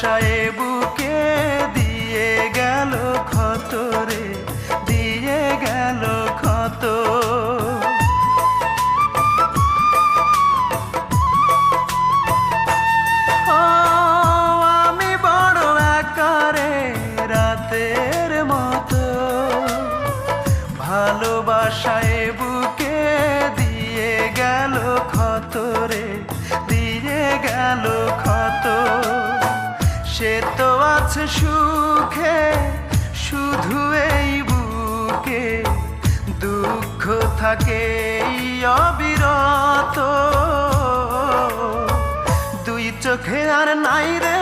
ভালোবাসায় বুকে দিয়ে গেল ক্ষত রে, দিয়ে গেল ক্ষত। আমি বড় আকারে রাতের মতো, ভালোবাসায় বুকে দিয়ে গেল ক্ষত রে, দিয়ে গেল ক্ষত। সে তো আছে সুখে শুধু এই বুকে, দুঃখ থাকে অবিরত। দুই চোখে আর নাই রে